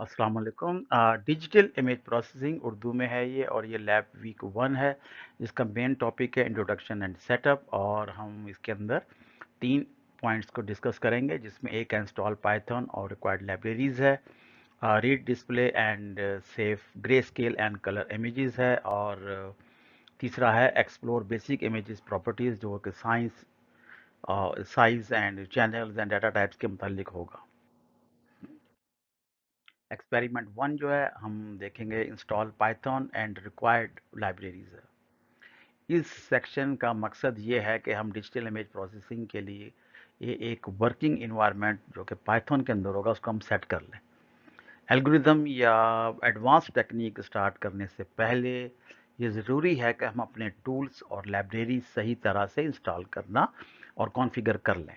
अस्सलाम वालेकुम। Digital image processing Urdu में है ये और ये लैब वीक 1 है जिसका मेन टॉपिक है इंट्रोडक्शन एंड सेटअप। और हम इसके अंदर 3 पॉइंट्स को डिस्कस करेंगे जिसमें एक है इंस्टॉल पाइथन और रिक्वायर्ड लाइब्रेरीज है, read display and save grey scale and colour images है, और तीसरा है एक्सप्लोर बेसिक इमेजेस प्रॉपर्टीज जो कि size and channels and data types के मुतालिक होगा। एक्सपेरिमेंट 1 जो है हम देखेंगे install Python and required libraries है। इस सेक्शन का मकसद ये है कि हम डिजिटल इमेज प्रोसेसिंग के लिए ये एक वर्किंग इन्वायरमेंट जो कि पाइथन के अंदर होगा उसको हम सेट कर लें। एल्गोरिदम या एडवांस टेक्निक स्टार्ट करने से पहले ये ज़रूरी है कि हम अपने टूल्स और लाइब्रेरी सही तरह से इंस्टॉल करना और कॉन्फ़िगर कर लें।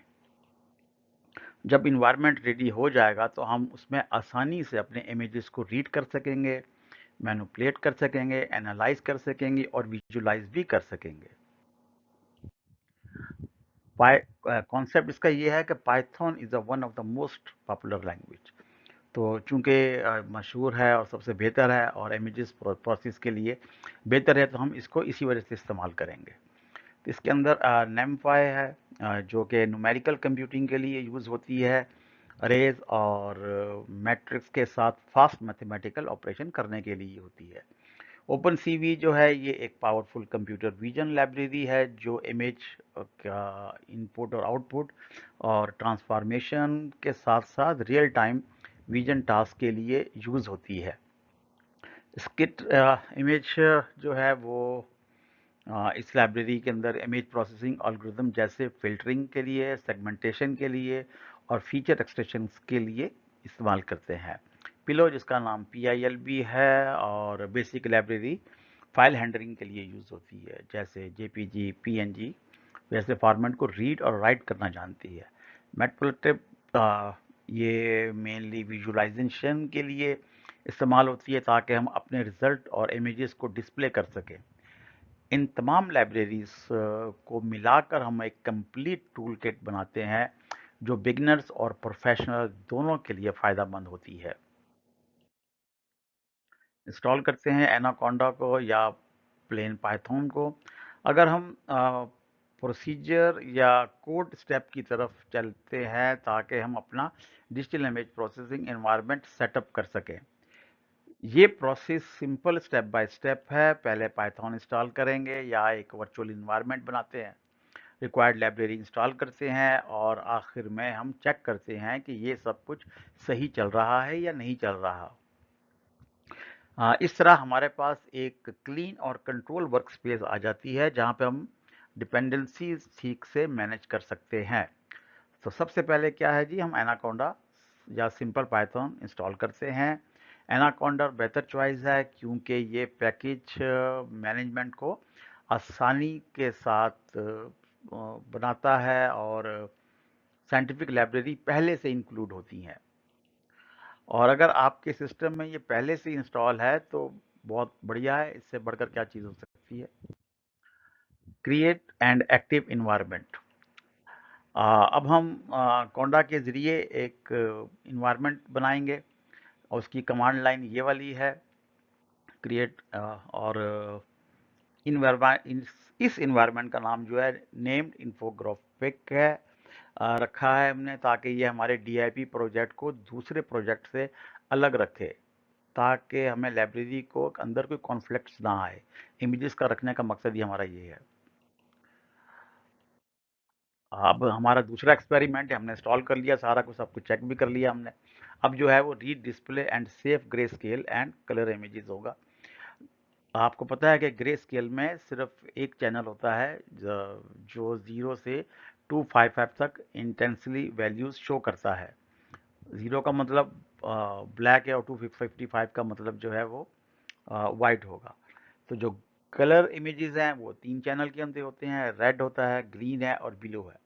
जब इन्वायरमेंट रेडी हो जाएगा तो हम उसमें आसानी से अपने इमेजेस को रीड कर सकेंगे, मैनिपुलेट कर सकेंगे, एनालाइज कर सकेंगे और विजुलाइज भी कर सकेंगे। कॉन्सेप्ट इसका ये है कि Python is one of the most popular language. तो चूंकि मशहूर है और सबसे बेहतर है और इमेजेस प्रोसेस के लिए बेहतर है तो हम इसको इसी वजह से इस्तेमाल करेंगे। तो इसके अंदर नेमफाई है जो कि न्यूमेरिकल कंप्यूटिंग के लिए यूज़ होती है, अरेज और मैट्रिक्स के साथ फास्ट मैथमेटिकल ऑपरेशन करने के लिए होती है। ओपन सीवी जो है ये एक पावरफुल कंप्यूटर विजन लाइब्रेरी है जो इमेज का इनपुट और आउटपुट और ट्रांसफॉर्मेशन के साथ साथ रियल टाइम विजन टास्क के लिए यूज़ होती है। स्किट इमेज जो है वो इस लाइब्रेरी के अंदर इमेज प्रोसेसिंग एल्गोरिथम जैसे फिल्टरिंग के लिए, सेगमेंटेशन के लिए और फीचर एक्सट्रैक्शंस के लिए इस्तेमाल करते हैं। पिलो जिसका नाम PIL भी है और बेसिक लाइब्रेरी फाइल हैंडलिंग के लिए यूज़ होती है, जैसे JPG, PNG वैसे फॉर्मेट को रीड और राइट करना जानती है। मैटप्लोट्लिब ये मेनली विजुलाइजेशन के लिए इस्तेमाल होती है ताकि हम अपने रिजल्ट और इमेजेस को डिस्प्ले कर सकें। इन तमाम लाइब्रेरीज को मिलाकर हम एक कंप्लीट टूल किट बनाते हैं जो बिगिनर्स और प्रोफेशनल दोनों के लिए फ़ायदेमंद होती है। इंस्टॉल करते हैं एनाकोंडा को या प्लेन पाइथन को। अगर हम प्रोसीजर या कोड स्टेप की तरफ चलते हैं ताकि हम अपना digital image processing environment setup कर सकें। ये process simple step by step है। पहले पाइथन इंस्टॉल करेंगे या एक वर्चुअल इन्वायरमेंट बनाते हैं, रिक्वायर्ड लाइब्रेरी इंस्टॉल करते हैं और आखिर में हम चेक करते हैं कि ये सब कुछ सही चल रहा है या नहीं चल रहा। इस तरह हमारे पास एक क्लीन और कंट्रोल वर्कस्पेस आ जाती है जहां पे हम डिपेंडेंसीज ठीक से मैनेज कर सकते हैं। तो सबसे पहले क्या है जी, हम एनाकोंडा या सिंपल पाइथन इंस्टॉल करते हैं। एनाकोंडा बेहतर चॉइस है क्योंकि ये पैकेज मैनेजमेंट को आसानी के साथ बनाता है और साइंटिफिक लाइब्रेरी पहले से इंक्लूड होती हैं। और अगर आपके सिस्टम में ये पहले से इंस्टॉल है तो बहुत बढ़िया है, इससे बढ़कर क्या चीज़ हो सकती है। Create and active environment. अब हम कोंडा के ज़रिए एक इन्वायरमेंट बनाएंगे और उसकी कमांड लाइन ये वाली है, क्रिएट और इस इन्वायरमेंट का नाम जो है नेम्ड इन्फोग्राफिक है रखा है हमने ताकि ये हमारे DIP प्रोजेक्ट को दूसरे प्रोजेक्ट से अलग रखे, ताकि हमें लाइब्रेरी को अंदर कोई कॉन्फ्लिक्ट्स ना आए। इमेजेस का रखने का मकसद ही हमारा ये है। अब हमारा दूसरा एक्सपेरिमेंट है, हमने इंस्टॉल कर लिया सारा कुछ, सब कुछ चेक भी कर लिया हमने। अब जो है वो read display and safe grey scale and colour images होगा। आपको पता है कि ग्रे स्केल में सिर्फ एक चैनल होता है जो 0 से 255 तक इंटेंसली वैल्यूज शो करता है। 0 का मतलब ब्लैक है और 255 का मतलब जो है वो वाइट होगा। तो जो कलर इमेजेस हैं वो 3 चैनल के अंदर होते हैं, रेड होता है, ग्रीन है और ब्लू है,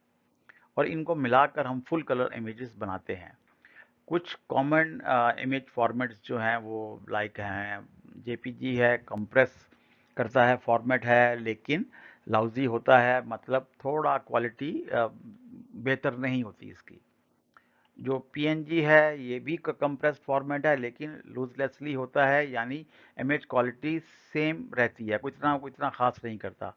और इनको मिलाकर हम फुल कलर इमेजेस बनाते हैं। कुछ कॉमन इमेज फॉर्मेट्स जो हैं वो लाइक हैं, JPG है, कंप्रेस करता है फॉर्मेट है लेकिन लाउजी होता है, मतलब थोड़ा क्वालिटी बेहतर नहीं होती इसकी। जो पीएनजी है ये भी कंप्रेस्ड फॉर्मेट है, लेकिन लूजलेसली होता है, यानी इमेज क्वालिटी सेम रहती है, कुछ इतना खास नहीं करता।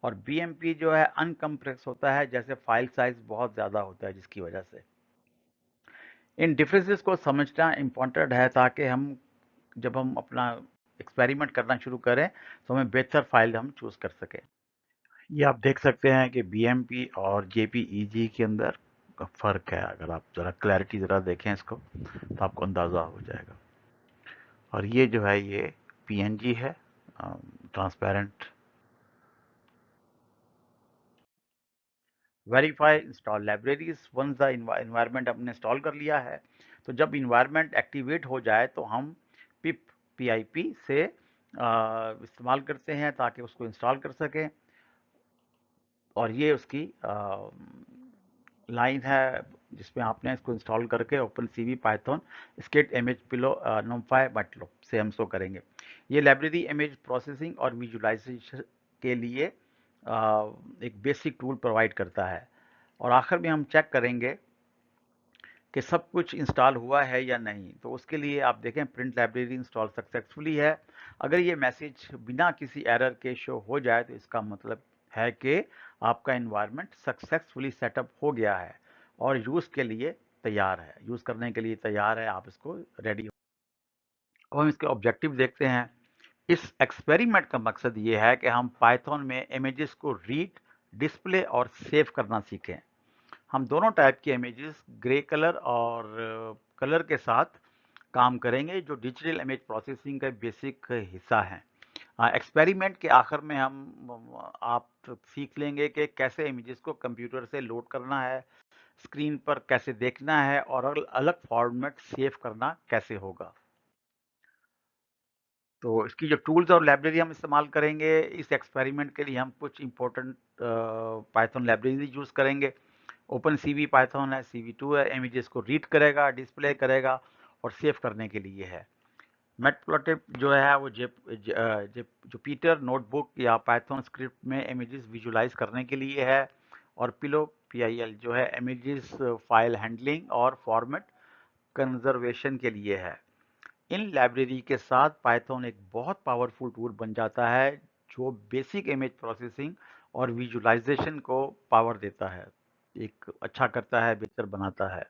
और बीएमपी जो है अनकम्प्रेस होता है, जैसे फाइल साइज बहुत ज़्यादा होता है, जिसकी वजह से इन डिफरेंसेस को समझना इम्पोर्टेंट है, ताकि हम जब हम अपना एक्सपेरिमेंट करना शुरू करें तो हमें बेहतर फाइल हम चूज़ कर सकें। ये आप देख सकते हैं कि बीएमपी और जेपीईजी के अंदर का फ़र्क है। अगर आप ज़रा क्लैरिटी ज़रा देखें इसको तो आपको अंदाज़ा हो जाएगा। और ये जो है ये पीएनजी है, transparent. Verify install libraries once the environment हमने इंस्टॉल कर लिया है, तो जब इन्वायरमेंट एक्टिवेट हो जाए तो हम पिप पीआईपी से इस्तेमाल करते हैं ताकि उसको इंस्टॉल कर सकें। और ये उसकी लाइन है जिसमें आपने इसको इंस्टॉल करके open CV Python skit image pillow numpy MATLAB से हम इसको करेंगे। ये लाइब्रेरी इमेज प्रोसेसिंग और विजुलाइजेशन के लिए एक बेसिक टूल प्रोवाइड करता है। और आखिर में हम चेक करेंगे कि सब कुछ इंस्टॉल हुआ है या नहीं। तो उसके लिए आप देखें प्रिंट लाइब्रेरी इंस्टॉल सक्सेसफुली है। अगर ये मैसेज बिना किसी एरर के शो हो जाए तो इसका मतलब है कि आपका इन्वायरमेंट सक्सेसफुली सेटअप हो गया है और यूज़ के लिए तैयार है, यूज़ करने के लिए तैयार है, आप इसको रेडी। अब हम इसके ऑब्जेक्टिव देखते हैं। इस एक्सपेरिमेंट का मकसद ये है कि हम पाइथन में इमेजेस को रीड, डिस्प्ले और सेव करना सीखें। हम दोनों टाइप की इमेजेस ग्रे कलर और कलर के साथ काम करेंगे, जो डिजिटल इमेज प्रोसेसिंग का बेसिक हिस्सा हैं। एक्सपेरिमेंट के आखिर में हम आप सीख लेंगे कि कैसे इमेजेस को कंप्यूटर से लोड करना है, स्क्रीन पर कैसे देखना है और अलग फॉर्मेट सेव करना कैसे होगा। तो इसकी जो टूल्स और लाइब्रेरी हम इस्तेमाल करेंगे इस एक्सपेरिमेंट के लिए, हम कुछ इंपॉर्टेंट पाइथन लाइब्रेरी यूज़ करेंगे। ओपन सीवी पाइथन है, CV2 है, इमेजेस को रीड करेगा, डिस्प्ले करेगा और सेव करने के लिए है। मैटप्लॉटलिब जो है वो जुपिटर नोटबुक या पाइथन स्क्रिप्ट में इमेजेस विजुलाइज करने के लिए है। और पिलो PIL जो है इमेजेस फाइल हैंडलिंग और फॉर्मेट कंजर्वेशन के लिए है। इन लाइब्रेरी के साथ पाइथन एक बहुत पावरफुल टूल बन जाता है, जो बेसिक इमेज प्रोसेसिंग और विजुलाइजेशन को पावर देता है, एक अच्छा करता है, बेहतर बनाता है।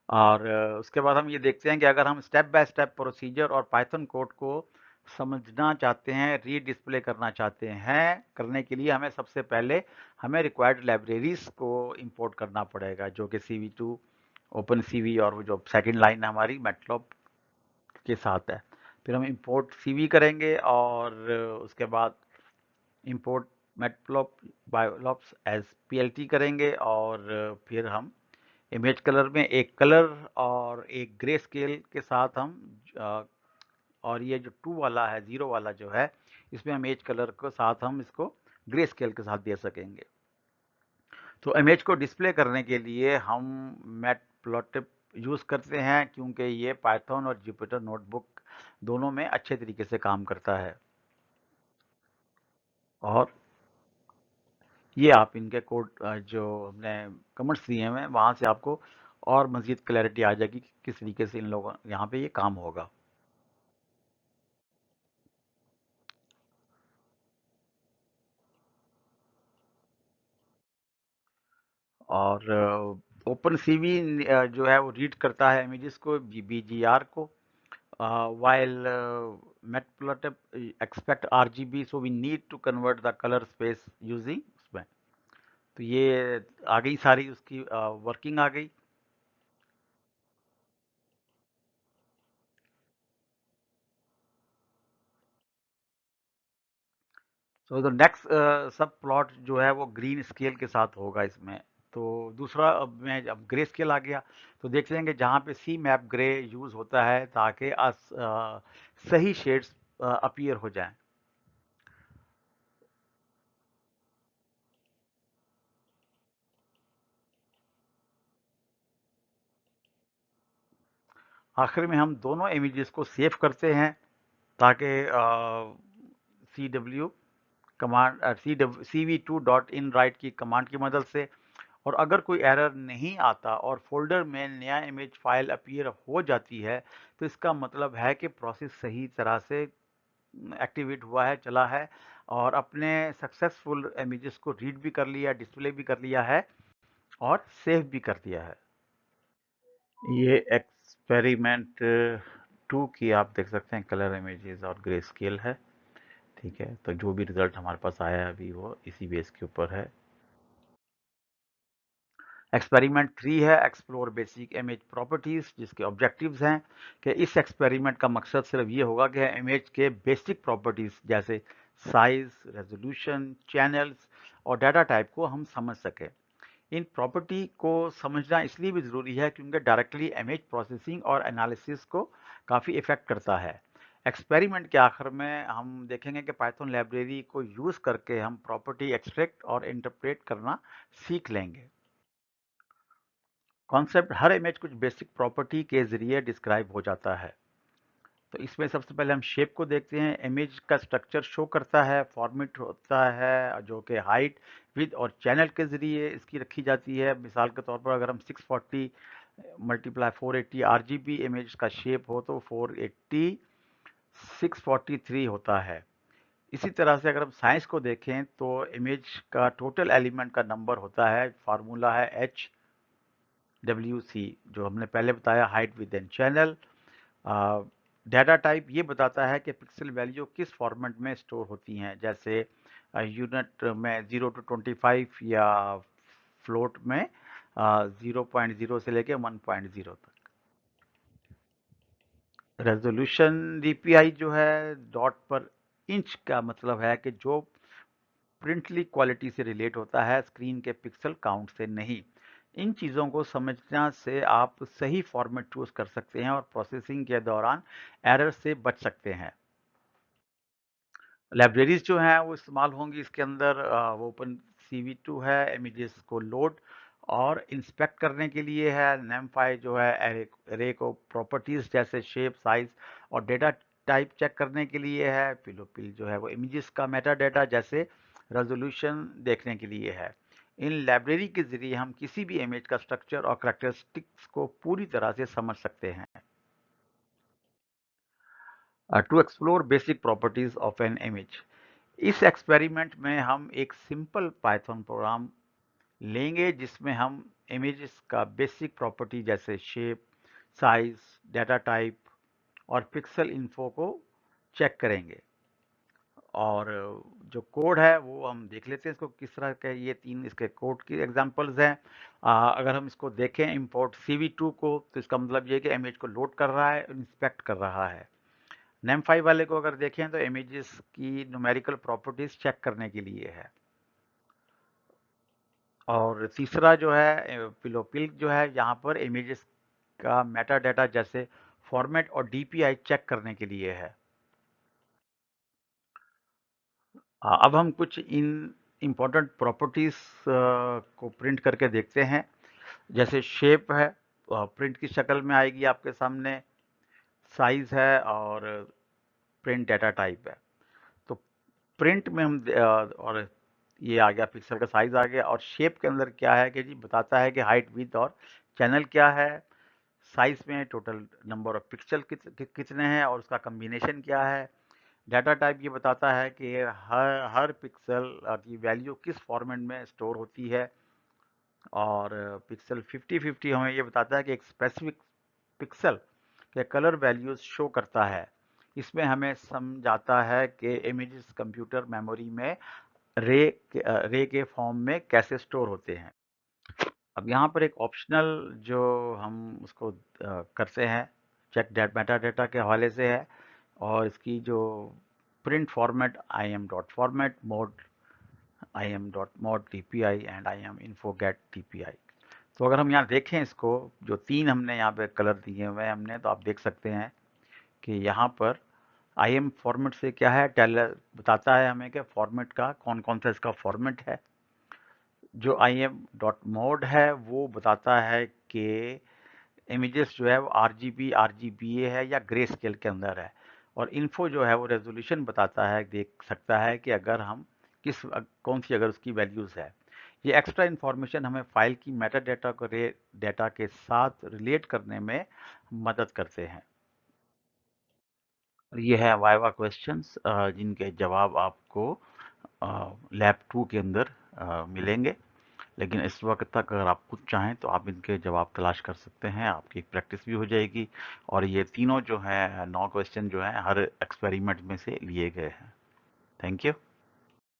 और उसके बाद हम ये देखते हैं कि अगर हम स्टेप बाय स्टेप प्रोसीजर और पाइथन कोड को समझना चाहते हैं, रीडिस्प्ले करना चाहते हैं, करने के लिए हमें सबसे पहले हमें रिक्वायर्ड लाइब्रेरीज को इंपोर्ट करना पड़ेगा, जो कि CV2, ओपन सीवी और वो जो सेकंड लाइन है हमारी मैटलैब के साथ है। फिर हम इंपोर्ट सीवी करेंगे और उसके बाद इंपोर्ट मैटप्लॉप बायोलॉप्स एज PLT करेंगे। और फिर हम इमेज कलर में एक कलर और एक ग्रे स्केल के साथ हम और ये जो 2 वाला है, 0 वाला जो है, इसमें हम इमेज कलर के साथ हम इसको ग्रे स्केल के साथ दे सकेंगे। तो इमेज को डिस्प्ले करने के लिए हम मैटप्लॉटलिब यूज़ करते हैं, क्योंकि ये पाइथन और जुपिटर नोटबुक दोनों में अच्छे तरीके से काम करता है। और ये आप इनके कोड जो हमने कमेंट्स दिए हुए हैं वहाँ से आपको और मज़ीद क्लैरिटी आ जाएगी कि किस तरीके से इन लोगों यहाँ पे ये काम होगा। और ओपन सीवी जो है वो रीड करता है इमेजेस को, BGR को, while matplotlib expect RGB, so we need to convert the color space using उसमें। तो ये आ गई सारी उसकी वर्किंग आ गई। सो द नेक्स्ट सब प्लॉट जो है वो ग्रीन स्केल के साथ होगा इसमें। तो दूसरा, अब ग्रे स्केल आ गया, तो देख लेंगे जहाँ पे सी मैप ग्रे यूज़ होता है ताकि सही शेड्स अपीयर हो जाएं। आखिर में हम दोनों इमेजेस को सेव करते हैं ताकि CW command CV2 dot in right की कमांड की मदद से। और अगर कोई एरर नहीं आता और फोल्डर में नया इमेज फाइल अपीयर हो जाती है, तो इसका मतलब है कि प्रोसेस सही तरह से एक्टिवेट हुआ है, चला है और अपने सक्सेसफुल इमेजेस को रीड भी कर लिया, डिस्प्ले भी कर लिया है और सेव भी कर दिया है। ये एक्सपेरिमेंट 2 की आप देख सकते हैं, कलर इमेजेस और ग्रे स्केल है। ठीक है, तो जो भी रिजल्ट हमारे पास आया है अभी वो इसी बेस के ऊपर है। एक्सपेरिमेंट 3 है एक्सप्लोर बेसिक इमेज प्रॉपर्टीज, जिसके ऑब्जेक्टिव्स हैं कि इस एक्सपेरिमेंट का मकसद सिर्फ ये होगा कि इमेज के बेसिक प्रॉपर्टीज जैसे साइज, रेजोल्यूशन, चैनल्स और डाटा टाइप को हम समझ सकें। इन प्रॉपर्टी को समझना इसलिए भी ज़रूरी है क्योंकि डायरेक्टली इमेज प्रोसेसिंग और एनालिसिस को काफ़ी इफ़ेक्ट करता है। एक्सपेरिमेंट के आखिर में हम देखेंगे कि पाइथन लाइब्रेरी को यूज़ करके हम प्रॉपर्टी एक्सट्रैक्ट और इंटरप्रेट करना सीख लेंगे। कॉन्सेप्ट हर इमेज कुछ बेसिक प्रॉपर्टी के ज़रिए डिस्क्राइब हो जाता है। तो इसमें सबसे पहले हम शेप को देखते हैं। इमेज का स्ट्रक्चर शो करता है, फॉर्मेट होता है जो कि हाइट, विड्थ और चैनल के ज़रिए इसकी रखी जाती है। मिसाल के तौर पर अगर हम 640 मल्टीप्लाई 480 आरजीबी इमेज का शेप हो तो 480 643 होता है। इसी तरह से अगर हम साइज को देखें तो इमेज का टोटल एलिमेंट का नंबर होता है, फार्मूला है HWC, जो हमने पहले बताया, height, width and channel. Data type ये बताता है कि पिक्सल वैल्यू किस फॉर्मेट में स्टोर होती हैं, जैसे यूनिट में 0 to 25 या फ्लोट में 0.0 से लेके 1.0 तक। रेजोल्यूशन डीपीआई जो है डॉट पर इंच का मतलब है कि जो प्रिंटली क्वालिटी से रिलेट होता है, स्क्रीन के पिक्सल काउंट से नहीं। इन चीज़ों को समझना से आप सही फॉर्मेट चूज कर सकते हैं और प्रोसेसिंग के दौरान एरर से बच सकते हैं। लाइब्रेरीज जो हैं वो इस्तेमाल होंगी इसके अंदर, वो ओपन CV2 है इमेजेस को लोड और इंस्पेक्ट करने के लिए है। नेमफाई जो है एरे को प्रॉपर्टीज जैसे शेप, साइज और डेटा टाइप चेक करने के लिए है। पिलोपिल जो है वो इमेजेस का मेटा डेटा जैसे रेजोल्यूशन देखने के लिए है। इन लाइब्रेरी के जरिए हम किसी भी इमेज का स्ट्रक्चर और करैक्टरिस्टिक्स को पूरी तरह से समझ सकते हैं। To explore basic properties of an image, इस एक्सपेरिमेंट में हम एक सिंपल पाइथन प्रोग्राम लेंगे जिसमें हम इमेजेस का बेसिक प्रॉपर्टी जैसे शेप, साइज, डाटा टाइप और पिक्सल इन्फो को चेक करेंगे। और जो कोड है वो हम देख लेते हैं इसको किस तरह के, ये 3 इसके कोड की एग्जांपल्स हैं। अगर हम इसको देखें इंपोर्ट CV2 को, तो इसका मतलब ये है कि इमेज को लोड कर रहा है, इंस्पेक्ट कर रहा है। नेम5 वाले को अगर देखें तो इमेजेस की न्यूमेरिकल प्रॉपर्टीज चेक करने के लिए है। और तीसरा जो है पिलोपिल जो है, यहाँ पर इमेजेस का मेटा डाटा जैसे फॉर्मेट और DPI चेक करने के लिए है। अब हम कुछ इन इम्पोर्टेंट प्रॉपर्टीज को प्रिंट करके देखते हैं। जैसे शेप है, प्रिंट की शक्ल में आएगी आपके सामने। साइज है और प्रिंट डाटा टाइप है। तो प्रिंट में हम और ये आ गया, पिक्सल का साइज आ गया। और शेप के अंदर क्या है कि जी बताता है कि हाइट, विड्थ और चैनल क्या है। साइज में टोटल नंबर ऑफ पिक्सल कितने हैं और उसका कम्बिनेशन क्या है। डाटा टाइप ये बताता है कि हर पिक्सल की वैल्यू किस फॉर्मेट में स्टोर होती है। और पिक्सल 50-50 हमें ये बताता है कि एक स्पेसिफिक पिक्सल के कलर वैल्यूज शो करता है। इसमें हमें समझाता है कि इमेजेस कंप्यूटर मेमोरी में रे के फॉर्म में कैसे स्टोर होते हैं। अब यहाँ पर एक ऑप्शनल जो हम उसको करते हैं, चेक डेट मेटा डेटा के हवाले से है। और इसकी जो print format im.format mode im.mod DPI and im.info get DPI। तो अगर हम यहाँ देखें इसको, जो 3 हमने यहाँ पे कलर दिए हुए हैं हमने, तो आप देख सकते हैं कि यहाँ पर IM फॉर्मेट से क्या है, टेलर बताता है हमें कि फॉर्मेट का कौन कौन सा इसका फॉर्मेट है। जो im.mod है वो बताता है कि इमेजेस जो है वो RGBA है या ग्रे स्केल के अंदर है। और इन्फो जो है वो रेजोल्यूशन बताता है, देख सकता है कि अगर हम कौन सी अगर उसकी वैल्यूज़ है। ये एक्स्ट्रा इन्फॉर्मेशन हमें फाइल की मेटा डेटा को डेटा के साथ रिलेट करने में मदद करते हैं। ये है वाइवा क्वेश्चंस जिनके जवाब आपको लैब 2 के अंदर मिलेंगे। लेकिन इस वक्त तक अगर आप खुद चाहें तो आप इनके जवाब तलाश कर सकते हैं, आपकी एक प्रैक्टिस भी हो जाएगी। और ये तीनों जो हैं 9 क्वेश्चन जो हैं हर एक्सपेरिमेंट में से लिए गए हैं। Thank you.